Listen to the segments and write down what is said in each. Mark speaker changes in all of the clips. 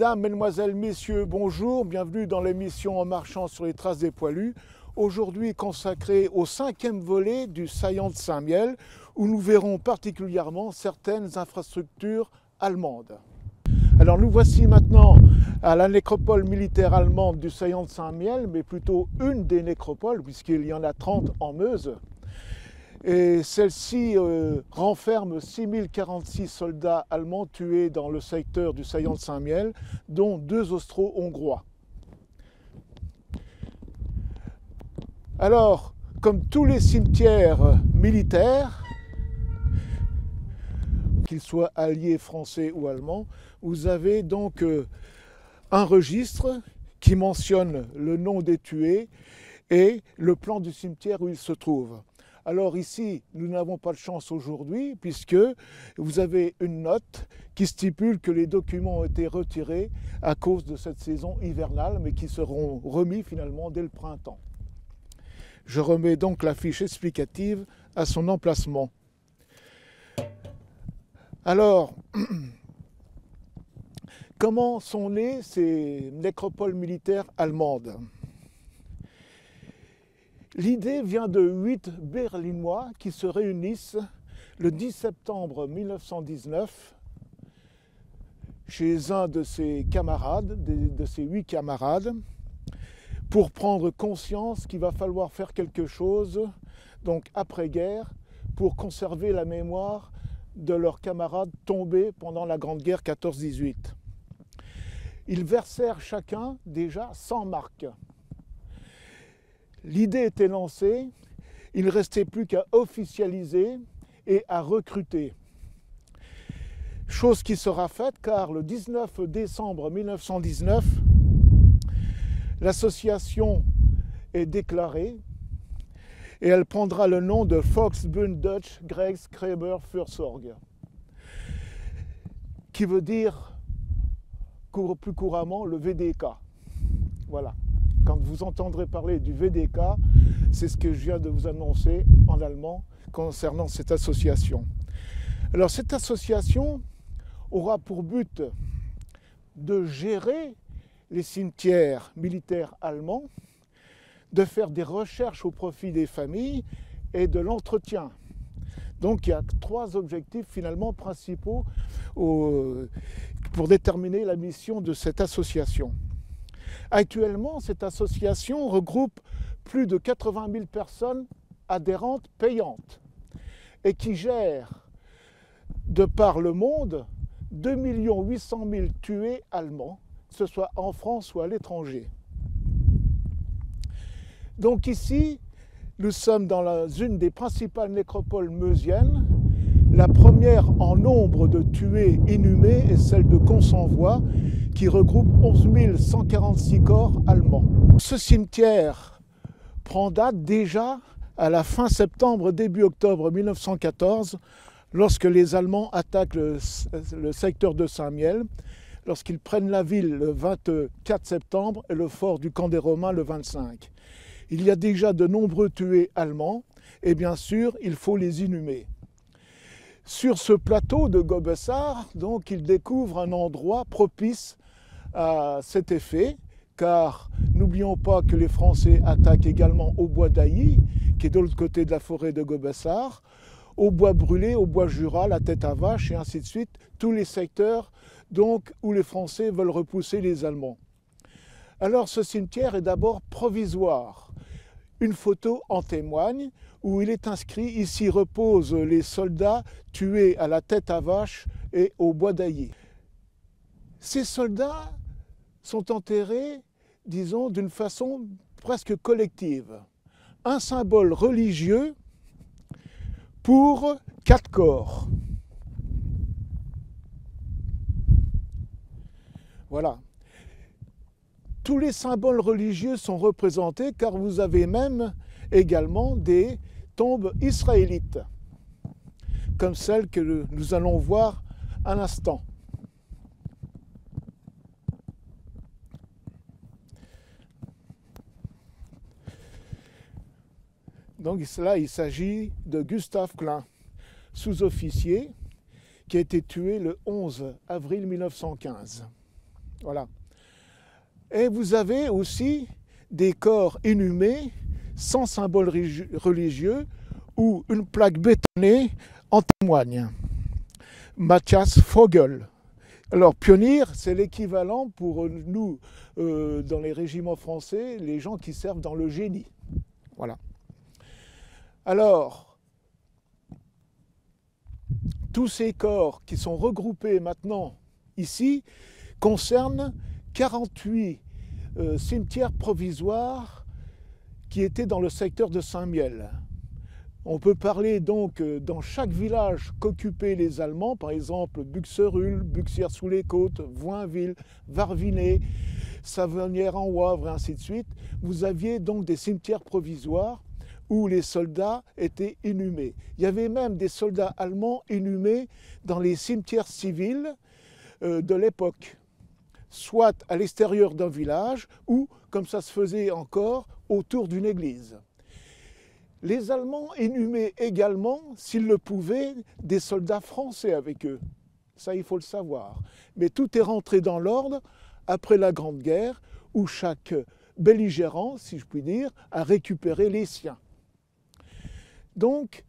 Speaker 1: Mesdames, Mesdemoiselles, Messieurs, bonjour, bienvenue dans l'émission En marchant sur les traces des poilus. Aujourd'hui consacrée au 5e volet du Saillant de Saint-Mihiel, où nous verrons particulièrement certaines infrastructures allemandes. Alors nous voici maintenant à la nécropole militaire allemande du Saillant de Saint-Mihiel, mais plutôt une des nécropoles, puisqu'il y en a 30 en Meuse. Et celle-ci renferme 6046 soldats allemands tués dans le secteur du Saillant de Saint-Mihiel, dont 2 Austro-Hongrois. Alors, comme tous les cimetières militaires, qu'ils soient alliés, français ou allemands, vous avez donc un registre qui mentionne le nom des tués et le plan du cimetière où ils se trouvent. Alors ici, nous n'avons pas de chance aujourd'hui puisque vous avez une note qui stipule que les documents ont été retirés à cause de cette saison hivernale, mais qui seront remis finalement dès le printemps. Je remets donc la fiche explicative à son emplacement. Alors, comment sont nées ces nécropoles militaires allemandes ? L'idée vient de 8 Berlinois qui se réunissent le 10 septembre 1919 chez un de ses camarades, de ses 8 camarades, pour prendre conscience qu'il va falloir faire quelque chose, donc après-guerre, pour conserver la mémoire de leurs camarades tombés pendant la Grande Guerre 14-18. Ils versèrent chacun déjà 100 marks. L'idée était lancée, il ne restait plus qu'à officialiser et à recruter. Chose qui sera faite car le 19 décembre 1919, l'association est déclarée et elle prendra le nom de Volksbund Deutsche Kriegsgräberfürsorge, qui veut dire plus couramment le VDK. Voilà. Quand vous entendrez parler du VDK, c'est ce que je viens de vous annoncer en allemand concernant cette association. Alors cette association aura pour but de gérer les cimetières militaires allemands, de faire des recherches au profit des familles et de l'entretien. Donc il y a 3 objectifs finalement principaux pour déterminer la mission de cette association. Actuellement, cette association regroupe plus de 80 000 personnes adhérentes payantes et qui gère, de par le monde, 2 800 000 tués allemands, que ce soit en France ou à l'étranger. Donc ici, nous sommes dans une des principales nécropoles meusiennes. La première en nombre de tués inhumés est celle de Consenvoie, qui regroupe 11 146 corps allemands. Ce cimetière prend date déjà à la fin septembre, début octobre 1914, lorsque les Allemands attaquent le secteur de Saint-Mihiel, lorsqu'ils prennent la ville le 24 septembre et le fort du Camp des Romains le 25. Il y a déjà de nombreux tués allemands et bien sûr, il faut les inhumer. Sur ce plateau de Gobessart, donc, il découvre un endroit propice à cet effet, car n'oublions pas que les Français attaquent également au bois d'Ailly, qui est de l'autre côté de la forêt de Gobessart, au bois brûlé, au bois Jura, la tête à vache, et ainsi de suite, tous les secteurs donc, où les Français veulent repousser les Allemands. Alors ce cimetière est d'abord provisoire. Une photo en témoigne, où il est inscrit « Ici reposent les soldats tués à la tête à vache et au bois d'Ailly ». Ces soldats sont enterrés, disons, d'une façon presque collective. Un symbole religieux pour 4 corps. Voilà. Tous les symboles religieux sont représentés car vous avez même également des tombes israélites, comme celle que nous allons voir à l'instant. Donc là, il s'agit de Gustav Klein, sous-officier, qui a été tué le 11 avril 1915. Voilà. Et vous avez aussi des corps inhumés sans symbole religieux où une plaque bétonnée en témoigne. Matthias Vogel. Alors, pionnier, c'est l'équivalent pour nous, dans les régiments français, les gens qui servent dans le génie. Voilà. Alors, tous ces corps qui sont regroupés maintenant ici concernent 48 cimetières provisoires qui étaient dans le secteur de Saint-Miel. On peut parler donc dans chaque village qu'occupaient les Allemands, par exemple Buxerolles, Buxières-sous-les-Côtes, Voinville, Varvinet, Savonnières-en-Wavre, et ainsi de suite. Vous aviez donc des cimetières provisoires où les soldats étaient inhumés. Il y avait même des soldats allemands inhumés dans les cimetières civils de l'époque, soit à l'extérieur d'un village ou, comme ça se faisait encore, autour d'une église. Les Allemands inhumaient également, s'ils le pouvaient, des soldats français avec eux. Ça, il faut le savoir. Mais tout est rentré dans l'ordre après la Grande Guerre, où chaque belligérant, si je puis dire, a récupéré les siens. Donc,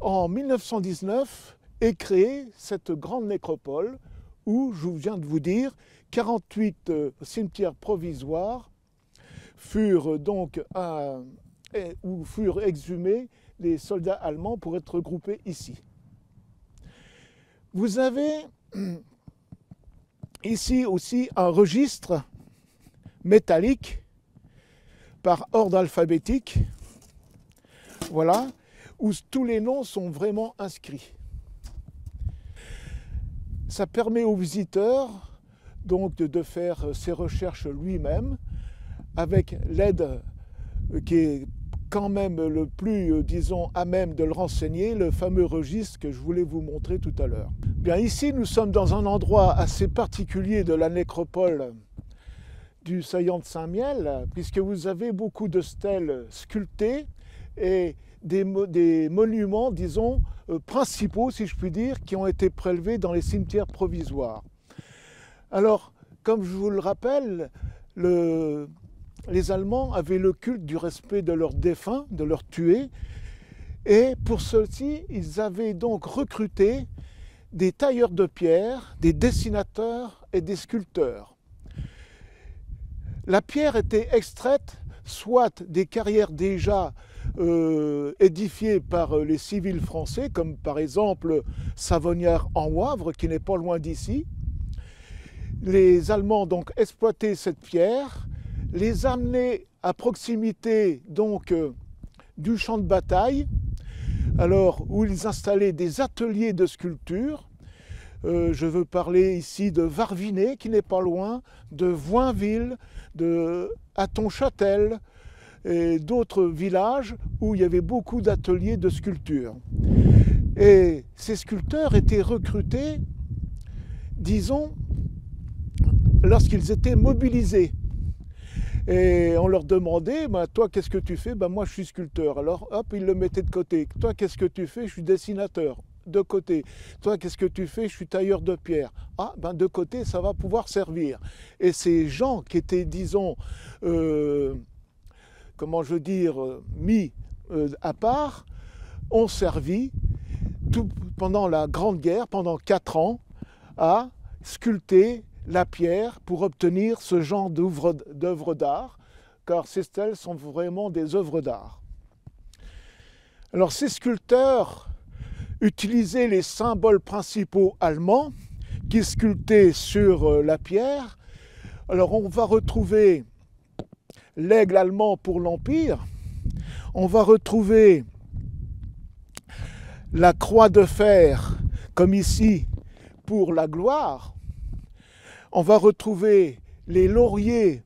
Speaker 1: en 1919 est créée cette grande nécropole où, je viens de vous dire, 48 cimetières provisoires furent donc où furent exhumés les soldats allemands pour être regroupés ici. Vous avez ici aussi un registre métallique par ordre alphabétique, voilà, où tous les noms sont vraiment inscrits. Ça permet au visiteur donc de faire ses recherches lui-même avec l'aide qui est quand même le plus, disons, à même de le renseigner, le fameux registre que je voulais vous montrer tout à l'heure. Bien, ici, nous sommes dans un endroit assez particulier de la nécropole du saillant de Saint-Miel, puisque vous avez beaucoup de stèles sculptées et des monuments, disons, principaux, si je puis dire, qui ont été prélevés dans les cimetières provisoires. Alors, comme je vous le rappelle, les Allemands avaient le culte du respect de leurs défunts, de leurs tués, et pour ceci, ils avaient donc recruté des tailleurs de pierre, des dessinateurs et des sculpteurs. La pierre était extraite soit des carrières déjà édifiées par les civils français, comme par exemple Savonnières-en-Wavre, qui n'est pas loin d'ici. Les Allemands donc exploitaient cette pierre, les amenaient à proximité donc du champ de bataille, alors où ils installaient des ateliers de sculpture. Je veux parler ici de Varvinet, qui n'est pas loin, de Voinville, de Hattonchâtel et d'autres villages où il y avait beaucoup d'ateliers de sculpture. Et ces sculpteurs étaient recrutés, disons, lorsqu'ils étaient mobilisés. Et on leur demandait, bah, toi qu'est-ce que tu fais? Bah, moi je suis sculpteur. Alors hop, ils le mettaient de côté. Toi qu'est-ce que tu fais? Je suis dessinateur. De côté. Toi qu'est-ce que tu fais? Je suis tailleur de pierre. Ah, ben de côté, ça va pouvoir servir. Et ces gens qui étaient, disons, comment je veux dire, mis à part, ont servi pendant la Grande Guerre, pendant 4 ans, à sculpter la pierre pour obtenir ce genre d'œuvres d'art, car ces stèles sont vraiment des œuvres d'art. Alors ces sculpteurs utilisaient les symboles principaux allemands qui sculptaient sur la pierre. Alors on va retrouver l'aigle allemand pour l'Empire, on va retrouver la croix de fer, comme ici, pour la gloire. On va retrouver les lauriers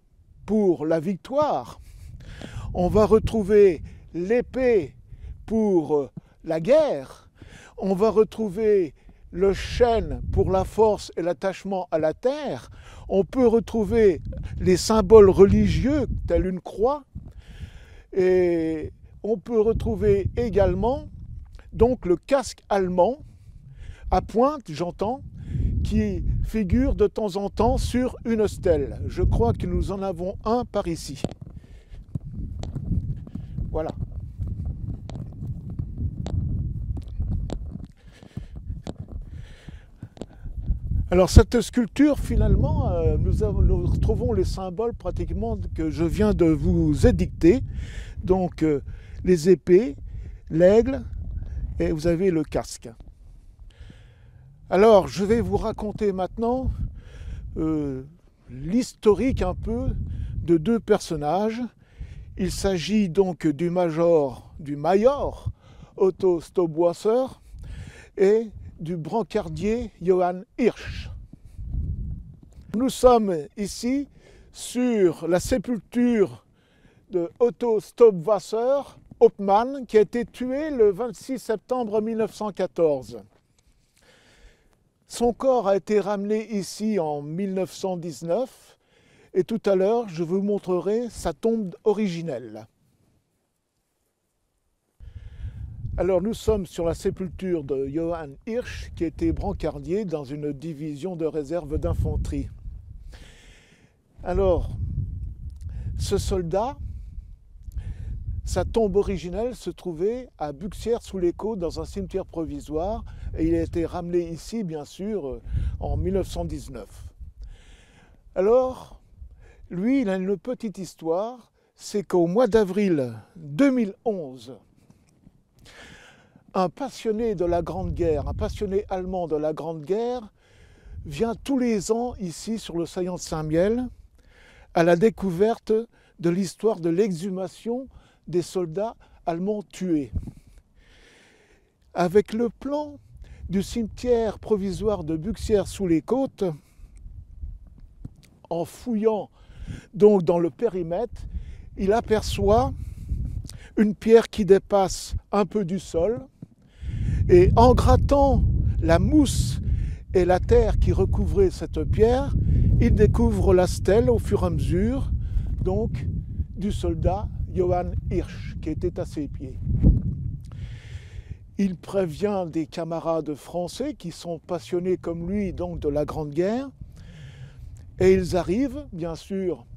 Speaker 1: pour la victoire. On va retrouver l'épée pour la guerre. On va retrouver le chêne pour la force et l'attachement à la terre. On peut retrouver les symboles religieux, tels une croix. Et on peut retrouver également donc le casque allemand, à pointe, j'entends, qui figure de temps en temps sur une stèle. Je crois que nous en avons un par ici. Voilà. Alors cette sculpture, finalement, nous retrouvons les symboles pratiquement que je viens de vous édicter. Donc les épées, l'aigle et vous avez le casque. Alors je vais vous raconter maintenant l'historique un peu de deux personnages. Il s'agit donc du mayor Otto Stobbwasser et du brancardier Johann Hirsch. Nous sommes ici sur la sépulture de Otto Stobbwasser, Hauptmann, qui a été tué le 26 septembre 1914. Son corps a été ramené ici en 1919 et tout à l'heure, je vous montrerai sa tombe originelle. Alors nous sommes sur la sépulture de Johann Hirsch, qui était brancardier dans une division de réserve d'infanterie. Alors, ce soldat, sa tombe originelle se trouvait à Buxières-sous-les-Côtes dans un cimetière provisoire et il a été ramené ici, bien sûr, en 1919. Alors, lui, il a une petite histoire, c'est qu'au mois d'avril 2011, un passionné de la Grande Guerre, un passionné allemand de la Grande Guerre, vient tous les ans ici sur le saillant de Saint-Mihiel à la découverte de l'histoire de l'exhumation des soldats allemands tués. Avec le plan du cimetière provisoire de Buxières-sous-les-Côtes, en fouillant donc dans le périmètre, il aperçoit une pierre qui dépasse un peu du sol et en grattant la mousse et la terre qui recouvrait cette pierre, il découvre la stèle au fur et à mesure donc du soldat Johann Hirsch qui était à ses pieds. Il prévient des camarades français qui sont passionnés comme lui donc de la Grande Guerre et ils arrivent bien sûr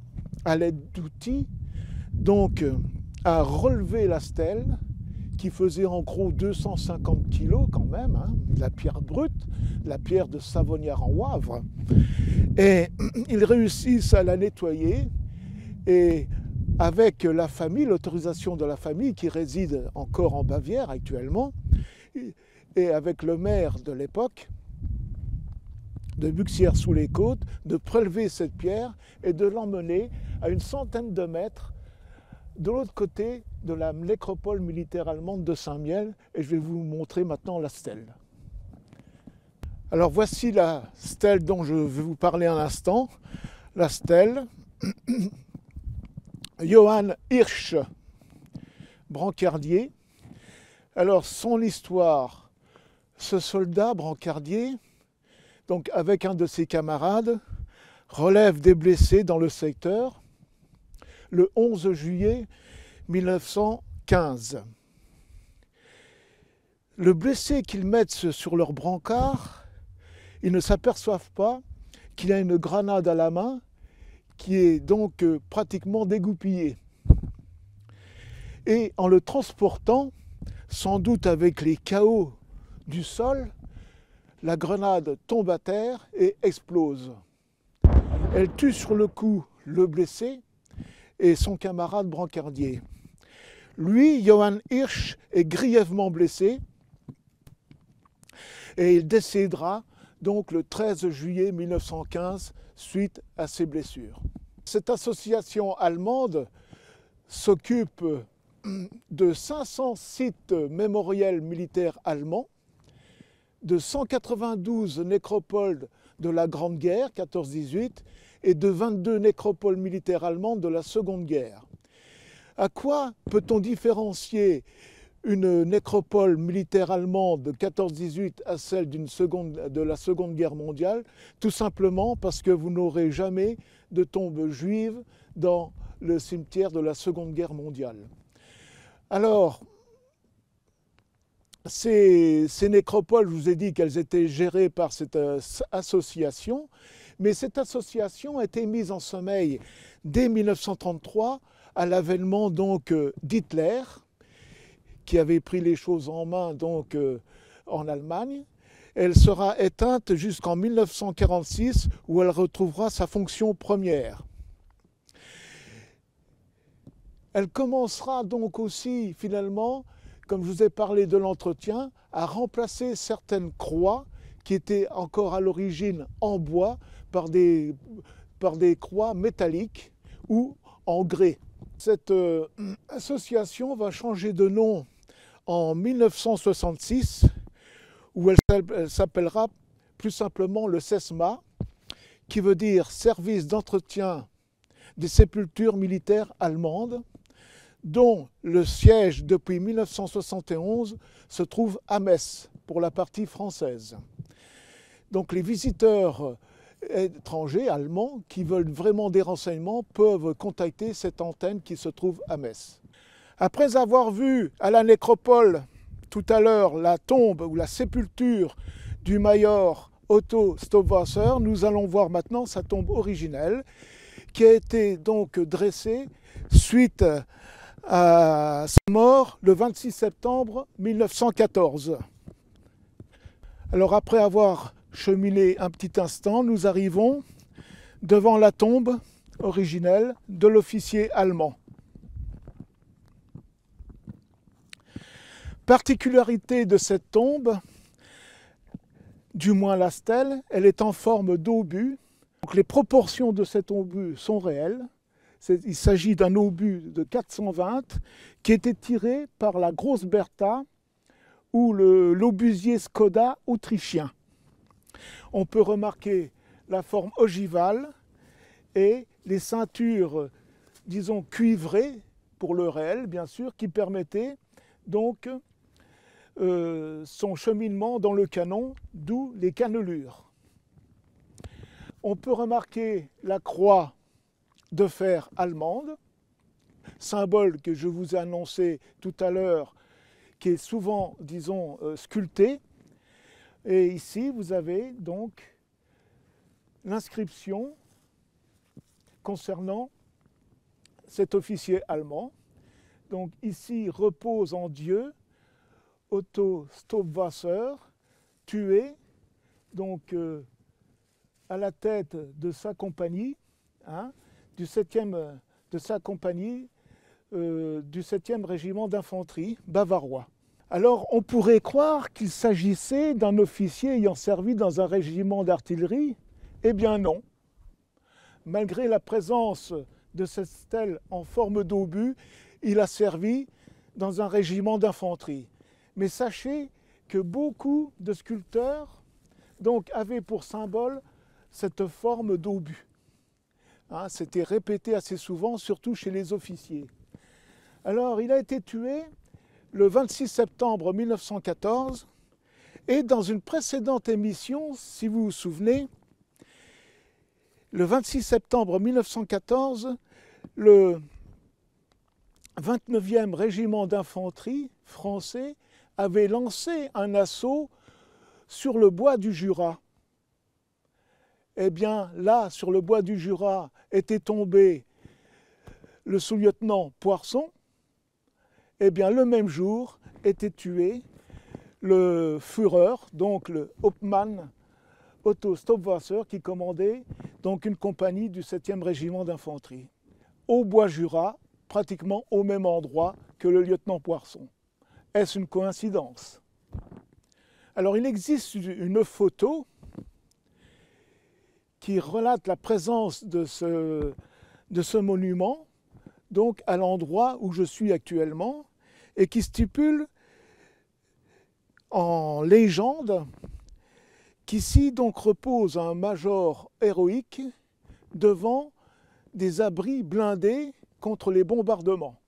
Speaker 1: à l'aide d'outils donc à relever la stèle qui faisait en gros 250 kg quand même, hein, de la pierre brute, la pierre de Savonnières en Wavre. Et ils réussissent à la nettoyer et avec la famille, l'autorisation de la famille qui réside encore en Bavière actuellement, et avec le maire de l'époque, de Buxières-sous-les-Côtes, de prélever cette pierre et de l'emmener à une centaine de mètres de l'autre côté de la nécropole militaire allemande de Saint-Mihiel, et je vais vous montrer maintenant la stèle. Alors voici la stèle dont je vais vous parler un instant, la stèle Johann Hirsch, brancardier. Alors son histoire, ce soldat brancardier, donc avec un de ses camarades, relève des blessés dans le secteur le 11 juillet 1915. Le blessé qu'ils mettent sur leur brancard, ils ne s'aperçoivent pas qu'il a une grenade à la main qui est donc pratiquement dégoupillée. Et en le transportant, sans doute avec les cahots du sol, la grenade tombe à terre et explose. Elle tue sur le coup le blessé et son camarade brancardier. Lui, Johann Hirsch, est grièvement blessé et il décédera donc le 13 juillet 1915 suite à ses blessures. Cette association allemande s'occupe de 500 sites mémoriels militaires allemands, de 192 nécropoles de la Grande Guerre 14-18 et de 22 nécropoles militaires allemandes de la Seconde Guerre. À quoi peut-on différencier une nécropole militaire allemande de 14-18 à celle de la Seconde Guerre mondiale? Tout simplement parce que vous n'aurez jamais de tombe juive dans le cimetière de la Seconde Guerre mondiale. Alors, Ces nécropoles, je vous ai dit qu'elles étaient gérées par cette association, mais cette association a été mise en sommeil dès 1933 à l'avènement donc d'Hitler, qui avait pris les choses en main donc en Allemagne. Elle sera éteinte jusqu'en 1946 où elle retrouvera sa fonction première. Elle commencera donc aussi finalement, comme je vous ai parlé de l'entretien, à remplacer certaines croix qui étaient encore à l'origine en bois par des croix métalliques ou en grès. Cette association va changer de nom en 1966, où elle s'appellera plus simplement le SESMA, qui veut dire Service d'entretien des sépultures militaires allemandes, dont le siège depuis 1971 se trouve à Metz, pour la partie française. Donc les visiteurs étrangers, allemands, qui veulent vraiment des renseignements, peuvent contacter cette antenne qui se trouve à Metz. Après avoir vu à la nécropole tout à l'heure la tombe ou la sépulture du major Otto Stoppwasser, nous allons voir maintenant sa tombe originelle, qui a été donc dressée suite à sa mort le 26 septembre 1914. Alors après avoir cheminé un petit instant, nous arrivons devant la tombe originelle de l'officier allemand. Particularité de cette tombe, du moins la stèle, elle est en forme d'obus. Donc les proportions de cet obus sont réelles. Il s'agit d'un obus de 420 qui était tiré par la Grosse Bertha ou l'obusier Skoda autrichien. On peut remarquer la forme ogivale et les ceintures, disons, cuivrées, pour le réel bien sûr, qui permettaient donc son cheminement dans le canon, d'où les cannelures. On peut remarquer la croix de fer allemande, symbole que je vous ai annoncé tout à l'heure, qui est souvent, disons, sculpté. Et ici, vous avez donc l'inscription concernant cet officier allemand. Donc ici repose en Dieu Otto Stoppwasser, tué donc à la tête de sa compagnie, du 7e régiment d'infanterie bavarois. Alors on pourrait croire qu'il s'agissait d'un officier ayant servi dans un régiment d'artillerie. Eh bien non. Malgré la présence de cette stèle en forme d'obus, il a servi dans un régiment d'infanterie. Mais sachez que beaucoup de sculpteurs donc, avaient pour symbole cette forme d'obus. C'était répété assez souvent, surtout chez les officiers. Alors, il a été tué le 26 septembre 1914, et dans une précédente émission, si vous vous souvenez, le 26 septembre 1914, le 29e régiment d'infanterie français avait lancé un assaut sur le bois du Jura. Eh bien, là, sur le bois du Jura, était tombé le sous-lieutenant Poisson. Eh bien, le même jour, était tué le Führer, donc le Hauptmann Otto Stoppwasser, qui commandait donc une compagnie du 7e régiment d'infanterie, au bois Jura, pratiquement au même endroit que le lieutenant Poisson. Est-ce une coïncidence? Alors, il existe une photo qui relate la présence de ce monument, donc à l'endroit où je suis actuellement, et qui stipule en légende qu'ici donc repose un major héroïque devant des abris blindés contre les bombardements.